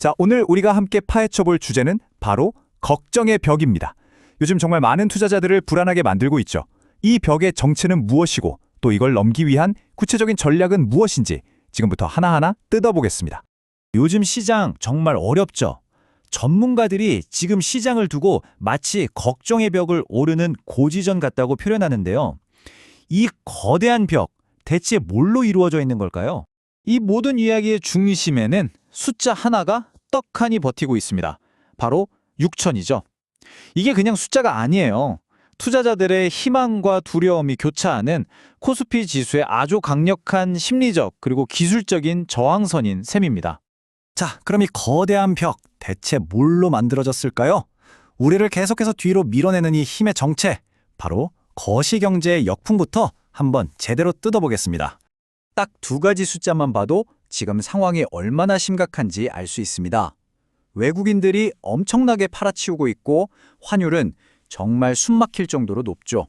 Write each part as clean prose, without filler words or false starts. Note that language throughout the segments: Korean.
자, 오늘 우리가 함께 파헤쳐볼 주제는 바로 걱정의 벽입니다. 요즘 정말 많은 투자자들을 불안하게 만들고 있죠. 이 벽의 정체는 무엇이고 또 이걸 넘기 위한 구체적인 전략은 무엇인지 지금부터 하나하나 뜯어보겠습니다. 요즘 시장 정말 어렵죠. 전문가들이 지금 시장을 두고 마치 걱정의 벽을 오르는 고지전 같다고 표현하는데요. 이 거대한 벽, 대체 뭘로 이루어져 있는 걸까요? 이 모든 이야기의 중심에는 숫자 하나가 떡하니 버티고 있습니다. 바로 6천이죠. 이게 그냥 숫자가 아니에요. 투자자들의 희망과 두려움이 교차하는 코스피 지수의 아주 강력한 심리적 그리고 기술적인 저항선인 셈입니다. 자, 그럼 이 거대한 벽, 대체 뭘로 만들어졌을까요? 우리를 계속해서 뒤로 밀어내는 이 힘의 정체, 바로 거시경제의 역풍부터 한번 제대로 뜯어보겠습니다. 딱 두 가지 숫자만 봐도 지금 상황이 얼마나 심각한지 알 수 있습니다. 외국인들이 엄청나게 팔아치우고 있고 환율은 정말 숨막힐 정도로 높죠.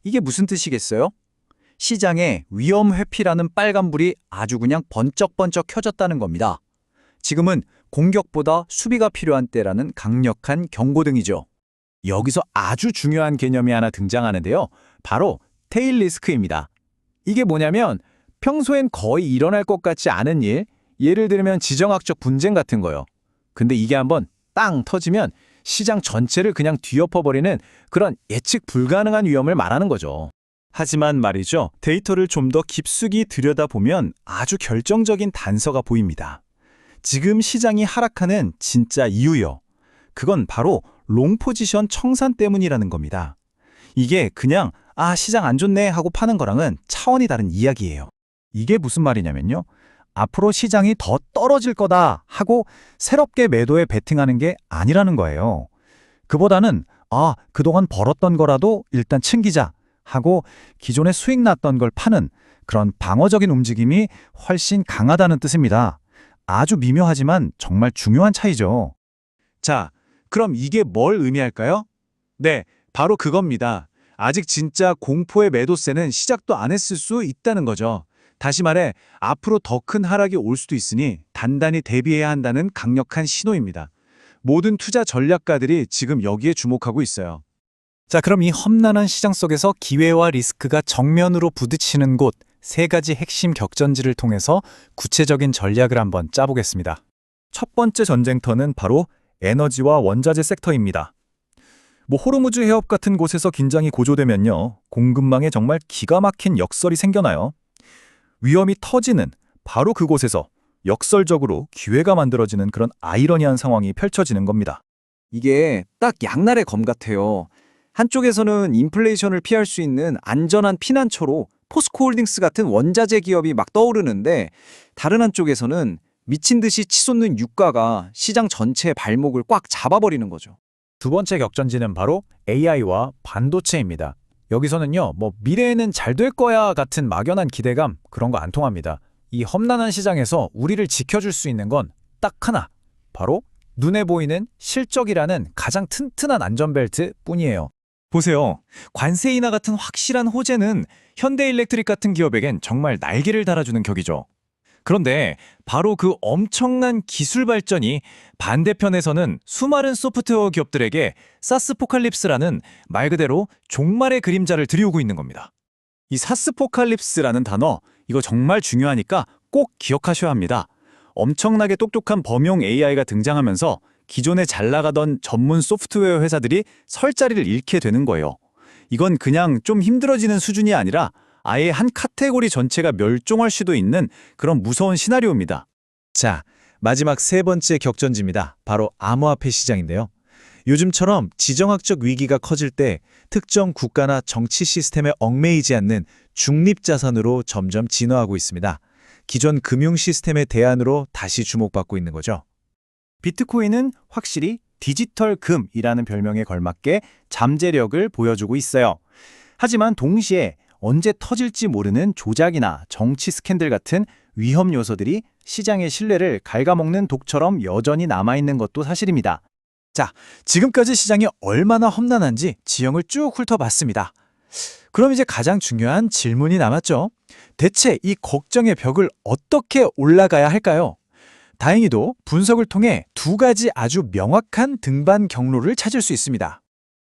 이게 무슨 뜻이겠어요? 시장에 위험 회피라는 빨간불이 아주 그냥 번쩍번쩍 켜졌다는 겁니다. 지금은 공격보다 수비가 필요한 때라는 강력한 경고등이죠. 여기서 아주 중요한 개념이 하나 등장하는데요. 바로 테일 리스크입니다. 이게 뭐냐면 평소엔 거의 일어날 것 같지 않은 일, 예를 들면 지정학적 분쟁 같은 거요. 근데 이게 한번 땅 터지면 시장 전체를 그냥 뒤엎어버리는 그런 예측 불가능한 위험을 말하는 거죠. 하지만 말이죠. 데이터를 좀 더 깊숙이 들여다보면 아주 결정적인 단서가 보입니다. 지금 시장이 하락하는 진짜 이유요. 그건 바로 롱 포지션 청산 때문이라는 겁니다. 이게 그냥 시장 안 좋네 하고 파는 거랑은 차원이 다른 이야기예요. 이게 무슨 말이냐면요. 앞으로 시장이 더 떨어질 거다 하고 새롭게 매도에 베팅하는 게 아니라는 거예요. 그보다는 그동안 벌었던 거라도 일단 챙기자 하고 기존에 수익 났던 걸 파는 그런 방어적인 움직임이 훨씬 강하다는 뜻입니다. 아주 미묘하지만 정말 중요한 차이죠. 자, 그럼 이게 뭘 의미할까요? 네, 바로 그겁니다. 아직 진짜 공포의 매도세는 시작도 안 했을 수 있다는 거죠. 다시 말해, 앞으로 더 큰 하락이 올 수도 있으니 단단히 대비해야 한다는 강력한 신호입니다. 모든 투자 전략가들이 지금 여기에 주목하고 있어요. 자, 그럼 이 험난한 시장 속에서 기회와 리스크가 정면으로 부딪히는 곳, 세 가지 핵심 격전지를 통해서 구체적인 전략을 한번 짜보겠습니다. 첫 번째 전쟁터는 바로 에너지와 원자재 섹터입니다. 호르무즈 해협 같은 곳에서 긴장이 고조되면요, 공급망에 정말 기가 막힌 역설이 생겨나요. 위험이 터지는 바로 그곳에서 역설적으로 기회가 만들어지는 그런 아이러니한 상황이 펼쳐지는 겁니다. 이게 딱 양날의 검 같아요. 한쪽에서는 인플레이션을 피할 수 있는 안전한 피난처로 포스코홀딩스 같은 원자재 기업이 막 떠오르는데 다른 한쪽에서는 미친 듯이 치솟는 유가가 시장 전체의 발목을 꽉 잡아버리는 거죠. 두 번째 격전지는 바로 AI와 반도체입니다. 여기서는요, 미래에는 잘 될 거야 같은 막연한 기대감, 그런 거 안 통합니다. 이 험난한 시장에서 우리를 지켜줄 수 있는 건 딱 하나, 바로 눈에 보이는 실적이라는 가장 튼튼한 안전벨트 뿐이에요. 보세요. 관세 인하 같은 확실한 호재는 현대일렉트릭 같은 기업에겐 정말 날개를 달아주는 격이죠. 그런데 바로 그 엄청난 기술 발전이 반대편에서는 수많은 소프트웨어 기업들에게 사스포칼립스라는 말 그대로 종말의 그림자를 들이오고 있는 겁니다. 이 사스포칼립스라는 단어, 이거 정말 중요하니까 꼭 기억하셔야 합니다. 엄청나게 똑똑한 범용 AI가 등장하면서 기존에 잘 나가던 전문 소프트웨어 회사들이 설 자리를 잃게 되는 거예요. 이건 그냥 좀 힘들어지는 수준이 아니라 아예 한 카테고리 전체가 멸종할 수도 있는 그런 무서운 시나리오입니다. 자, 마지막 세 번째 격전지입니다. 바로 암호화폐 시장인데요. 요즘처럼 지정학적 위기가 커질 때 특정 국가나 정치 시스템에 얽매이지 않는 중립자산으로 점점 진화하고 있습니다. 기존 금융 시스템의 대안으로 다시 주목받고 있는 거죠. 비트코인은 확실히 디지털 금이라는 별명에 걸맞게 잠재력을 보여주고 있어요. 하지만 동시에 언제 터질지 모르는 조작이나 정치 스캔들 같은 위험 요소들이 시장의 신뢰를 갉아먹는 독처럼 여전히 남아있는 것도 사실입니다. 자, 지금까지 시장이 얼마나 험난한지 지형을 쭉 훑어봤습니다. 그럼 이제 가장 중요한 질문이 남았죠. 대체 이 걱정의 벽을 어떻게 올라가야 할까요? 다행히도 분석을 통해 두 가지 아주 명확한 등반 경로를 찾을 수 있습니다.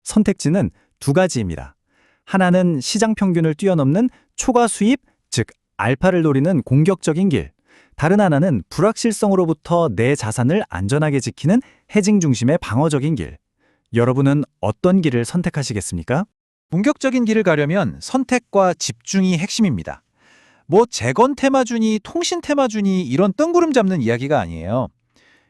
선택지는 두 가지입니다. 하나는 시장 평균을 뛰어넘는 초과 수입, 즉 알파를 노리는 공격적인 길. 다른 하나는 불확실성으로부터 내 자산을 안전하게 지키는 헤징 중심의 방어적인 길. 여러분은 어떤 길을 선택하시겠습니까? 공격적인 길을 가려면 선택과 집중이 핵심입니다. 뭐 재건 테마주니 통신 테마주니 이런 뜬구름 잡는 이야기가 아니에요.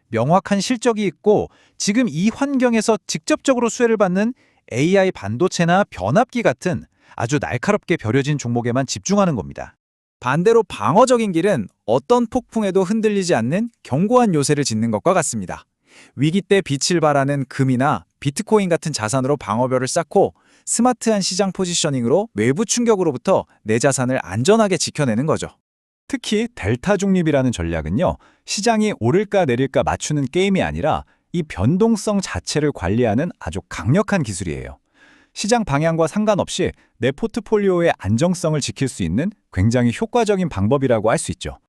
명확한 실적이 있고 지금 이 환경에서 직접적으로 수혜를 받는 AI 반도체나 변압기 같은 아주 날카롭게 벼려진 종목에만 집중하는 겁니다. 반대로 방어적인 길은 어떤 폭풍에도 흔들리지 않는 견고한 요새를 짓는 것과 같습니다. 위기 때 빛을 발하는 금이나 비트코인 같은 자산으로 방어벽을 쌓고 스마트한 시장 포지셔닝으로 외부 충격으로부터 내 자산을 안전하게 지켜내는 거죠. 특히 델타 중립이라는 전략은요, 시장이 오를까 내릴까 맞추는 게임이 아니라 이 변동성 자체를 관리하는 아주 강력한 기술이에요. 시장 방향과 상관없이 내 포트폴리오의 안정성을 지킬 수 있는 굉장히 효과적인 방법이라고 할 수 있죠.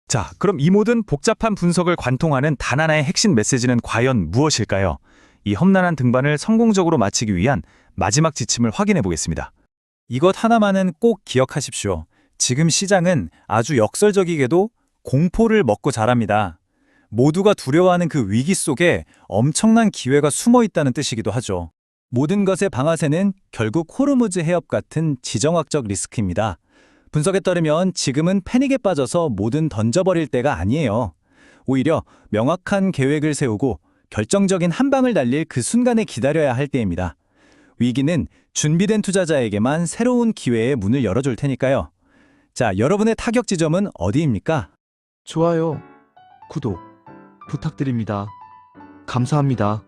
자, 그럼 이 모든 복잡한 분석을 관통하는 단 하나의 핵심 메시지는 과연 무엇일까요? 이 험난한 등반을 성공적으로 마치기 위한 마지막 지침을 확인해 보겠습니다. 이것 하나만은 꼭 기억하십시오. 지금 시장은 아주 역설적이게도 공포를 먹고 자랍니다. 모두가 두려워하는 그 위기 속에 엄청난 기회가 숨어 있다는 뜻이기도 하죠. 모든 것의 방아쇠는 결국 호르무즈 해협 같은 지정학적 리스크입니다. 분석에 따르면 지금은 패닉에 빠져서 뭐든 던져버릴 때가 아니에요. 오히려 명확한 계획을 세우고 결정적인 한 방을 날릴 그 순간에 기다려야 할 때입니다. 위기는 준비된 투자자에게만 새로운 기회의 문을 열어줄 테니까요. 자, 여러분의 타격 지점은 어디입니까? 좋아요, 구독 부탁드립니다. 감사합니다.